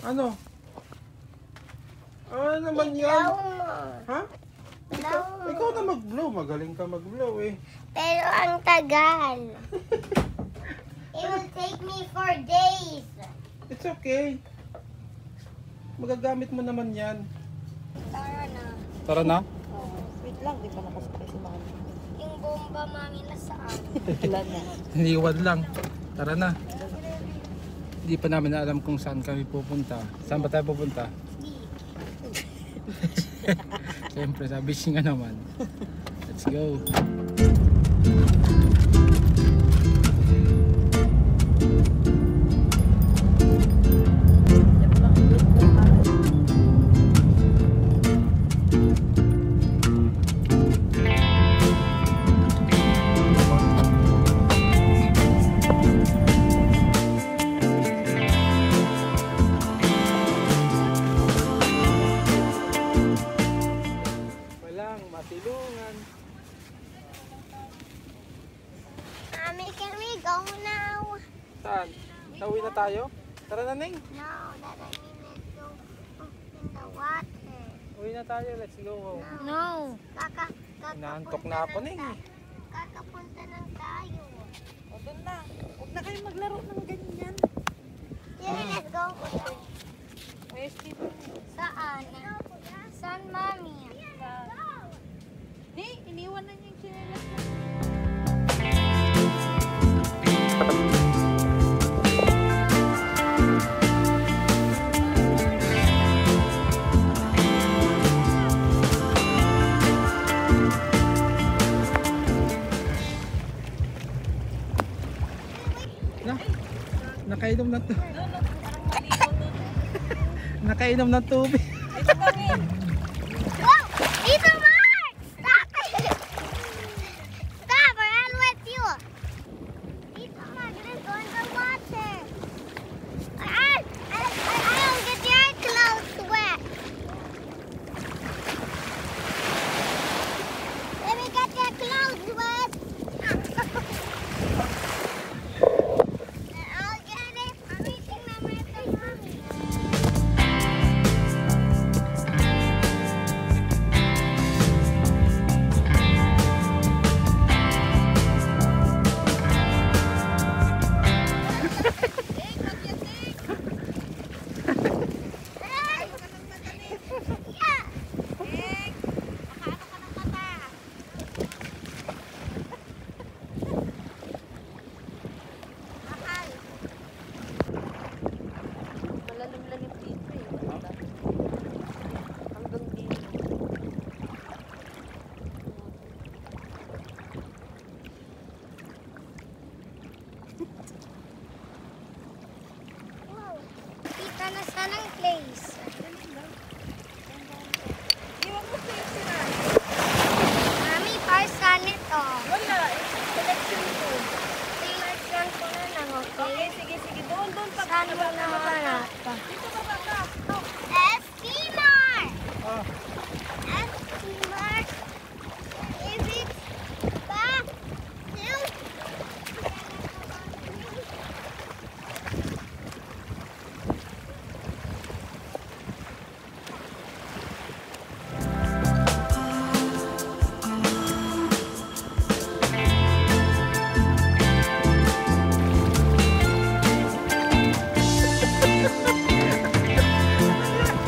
Ano? Ano naman yan? Ha? Ikaw na mag-blow. Magaling ka mag-blow eh. Pero ang tagal. It will take me 4 days. It's okay. Magagamit mo naman yan. Tara na. Tara na? Wait lang, di pa nakasakay si Mami. Yung bomba mami nasaan? Wala na. Hiniwad lang. Tara na. Hindi pa namin alam kung saan kami pupunta. Saan ba tayo pupunta? Siyempre, sabi siya nga naman. Let's go. Matilungan. Mami, can we go now? Saan? Nauwi na tayo? Tara na, Ning. No, that I mean let's go in the water. Uwi na tayo. Let's go. No. Inaantok na ako, Ning. Kakapunta lang tayo. O doon na. Huwag na kayong maglaro ng ganyan. Yeah, let's go. Where's Tito? Saan? Saan, Mami? Ni, iniwan na niya yung chinelas na. Nakainom ng tubig. Nakainom ng tubig. Whoa! Dito, Mark! Stop it! Stop or I'll wet you. Dito, Mark, let's go in the water. I'll get your clothes wet. Let me get your clothes wet. I'll get it. I'm eating them with the mommy. Malalim lang yung dito eh. Hanggang dito. Wow. Kita na sana ang place. Iwan mo sa sila. Mami, para saan ito? Wala, selection ko. Selection ko na lang, Okay, okay? sige. Doon pa. Saan mo nahanap? Dito baba ka. Estimar! Ah, Estimar! Is it back to...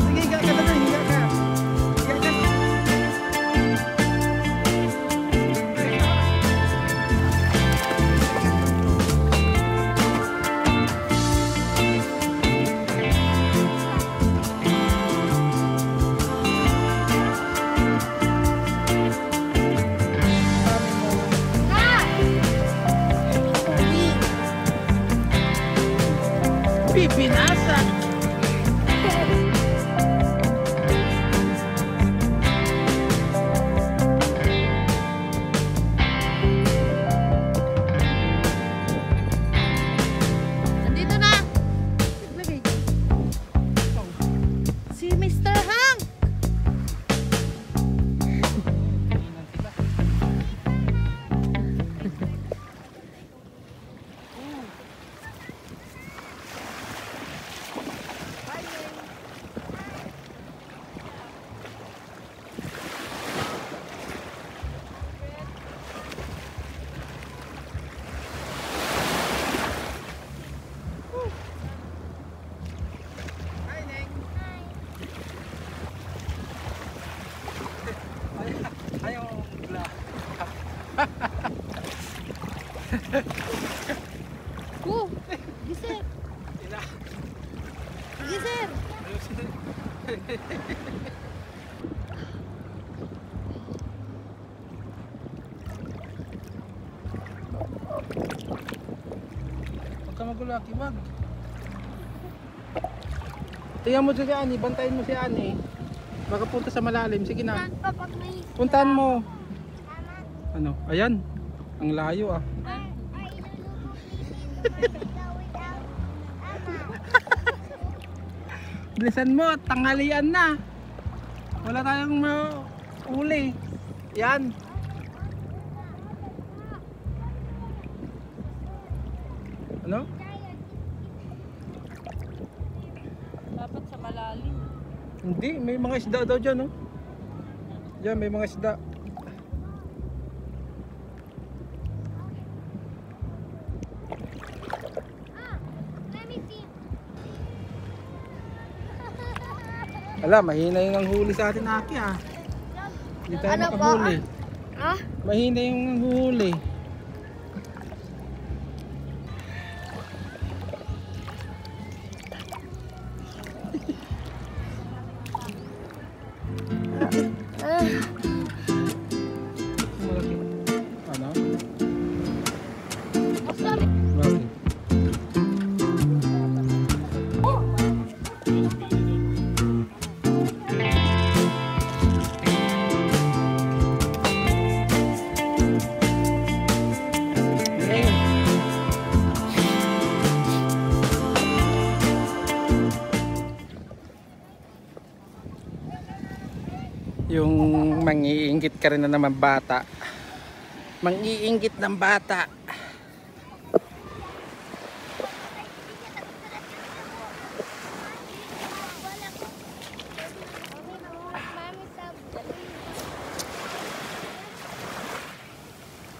sige, higa ka na doon. Higa ka. Higa ka. Pipinasa. Nandito na. Si Mr. Hank. Hi, Huwag ka magulaki, wag. Tingnan mo si Ani, bantayin mo si Ani. Baka punta sa malalim, sige na. Saan pa pag may Puntahan mo. tama? Ano? Ayan. Ang layo ah. Ay, ilulubog ni Tama. Bilisan mo, tanghalian na. Wala tayong uli. Yan. Ano? Dapat sa malalim. Hindi, may mga isda daw dyan, no? Diyan, may mga isda. Let me see. Ala, mahina yung ang huli sa atin, Aki, ah. Hindi tayo Ano po? makahuli. Ah? Mahina yung ang huli. Malaki. Ano? Malaki. Yung mangiinggit ka rin na naman bata. Mangiinggit ng bata.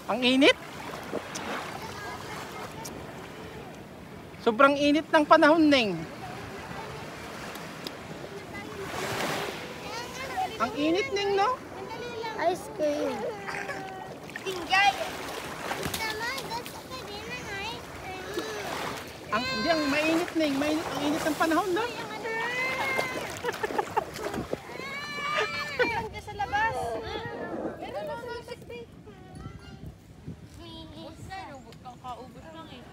Ang init. Sobrang init ng panahon, Neng. Ang init, Neng, no? Ice cream. Tinggal. Tama, gusto ko din ng ice cream. Hindi, ang mainit, Neng. Mainit, ang init ng panahon, no? Diyan ka sa labas. Meron lang sa labas, babe. Ubus na, kaubos lang eh.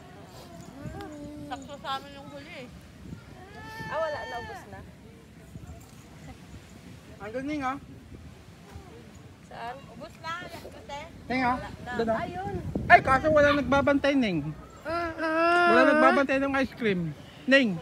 Sakto sa amin yung huli eh. Ah, wala na, ubos na. Andun, Neng, oh. Saan? Ubos na, kasi. Neng, oh. Doon, oh. Ayun. Ay, kaso wala nagbabantay, Neng. Wala nagbabantay ng ice cream. Neng.